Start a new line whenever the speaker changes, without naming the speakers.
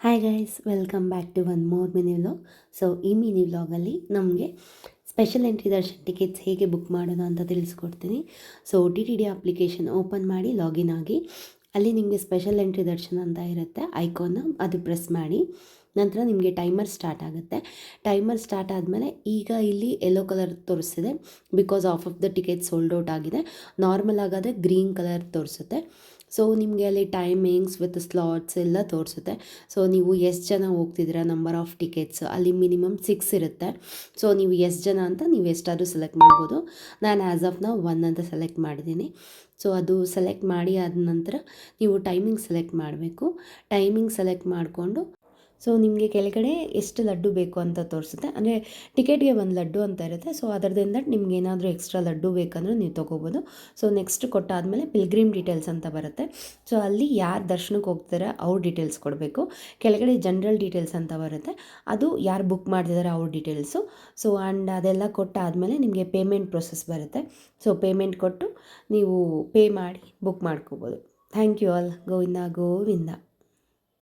Hi guys, welcome back to one more mini vlog. So ಈ mini ವ್ಲಾಗಲ್ಲಿ ನಮಗೆ special entry darshan tickets ಹೇಗೆ book ಮಾಡೋದು ಅಂತ ತಿಳಿಸ್ಕೊಡ್ತೀನಿ. ಸೊ OTTD ಅಪ್ಲಿಕೇಶನ್ ಓಪನ್ ಮಾಡಿ ಲಾಗಿನ್ ಆಗಿ ಅಲ್ಲಿ ನಿಮಗೆ ಸ್ಪೆಷಲ್ ಎಂಟ್ರಿ ದರ್ಶನ್ ಅಂತ ಇರುತ್ತೆ ಐಕಾನ್, ಅದು ಪ್ರೆಸ್ ಮಾಡಿ ನಂತರ ನಿಮಗೆ ಟೈಮರ್ ಸ್ಟಾರ್ಟ್ ಆಗುತ್ತೆ. ಟೈಮರ್ ಸ್ಟಾರ್ಟ್ ಆದಮೇಲೆ ಈಗ ಇಲ್ಲಿ ಯೆಲ್ಲೋ ಕಲರ್ ತೋರಿಸ್ತಿದೆ, because of the ticket sold out ಆಗಿದೆ. ನಾರ್ಮಲ್ ಆಗಾದರೆ ಗ್ರೀನ್ ಕಲರ್ ತೋರಿಸುತ್ತೆ. ಸೊ ನಿಮಗೆ ಅಲ್ಲಿ ಟೈಮಿಂಗ್ಸ್ ವಿತ್ ಸ್ಲಾಟ್ಸ್ ಎಲ್ಲ ತೋರಿಸುತ್ತೆ. ಸೊ ನೀವು ಎಷ್ಟು ಜನ ಹೋಗ್ತಿದ್ದೀರಾ, ನಂಬರ್ ಆಫ್ ಟಿಕೆಟ್ಸ್ ಅಲ್ಲಿ ಮಿನಿಮಮ್ 6 ಇರುತ್ತೆ. ಸೊ ನೀವು ಎಷ್ಟು ಜನ ಅಂತ ನೀವು ಎಷ್ಟಾದರೂ ಸೆಲೆಕ್ಟ್ ಮಾಡ್ಬೋದು. ನಾನು ಆ್ಯಸ್ ಆಫ್ ನಾವು 1 ಅಂತ ಸೆಲೆಕ್ಟ್ ಮಾಡಿದ್ದೀನಿ. ಸೊ ಅದು ಸೆಲೆಕ್ಟ್ ಮಾಡಿ ಆದ ನಂತರ ನೀವು ಟೈಮಿಂಗ್ ಸೆಲೆಕ್ಟ್ ಮಾಡಬೇಕು. ಟೈಮಿಂಗ್ ಸೆಲೆಕ್ಟ್ ಮಾಡಿಕೊಂಡು ಸೊ ನಿಮಗೆ ಕೆಳಗಡೆ ಎಷ್ಟು ಲಡ್ಡು ಬೇಕು ಅಂತ ತೋರಿಸುತ್ತೆ. ಅಂದರೆ ಟಿಕೆಟ್ಗೆ 1 ಲಡ್ಡು ಅಂತ ಇರುತ್ತೆ. ಸೊ ಅದರದಿಂದ ನಿಮ್ಗೆ ಏನಾದರೂ ಎಕ್ಸ್ಟ್ರಾ ಲಡ್ಡು ಬೇಕಂದ್ರೆ ನೀವು ತೊಗೋಬೋದು. ಸೊ ನೆಕ್ಸ್ಟ್ ಕೊಟ್ಟಾದಮೇಲೆ ಪಿಲ್ಗ್ರಿಮ್ ಡೀಟೇಲ್ಸ್ ಅಂತ ಬರುತ್ತೆ. ಸೊ ಅಲ್ಲಿ ಯಾರು ದರ್ಶನಕ್ಕೆ ಹೋಗ್ತಾರೆ ಅವ್ರ ಡೀಟೇಲ್ಸ್ ಕೊಡಬೇಕು. ಕೆಳಗಡೆ ಜನರಲ್ ಡೀಟೇಲ್ಸ್ ಅಂತ ಬರುತ್ತೆ, ಅದು ಯಾರು ಬುಕ್ ಮಾಡ್ತಿದ್ದಾರೆ ಅವ್ರ ಡೀಟೇಲ್ಸು. ಸೊ ಆ್ಯಂಡ್ ಅದೆಲ್ಲ ಕೊಟ್ಟಾದಮೇಲೆ ನಿಮಗೆ ಪೇಮೆಂಟ್ ಪ್ರೊಸೆಸ್ ಬರುತ್ತೆ. ಸೊ ಪೇಮೆಂಟ್ ಕೊಟ್ಟು ನೀವು ಪೇ ಮಾಡಿ ಬುಕ್ ಮಾಡ್ಕೋಬೋದು. Thank you all. Govinda Govinda.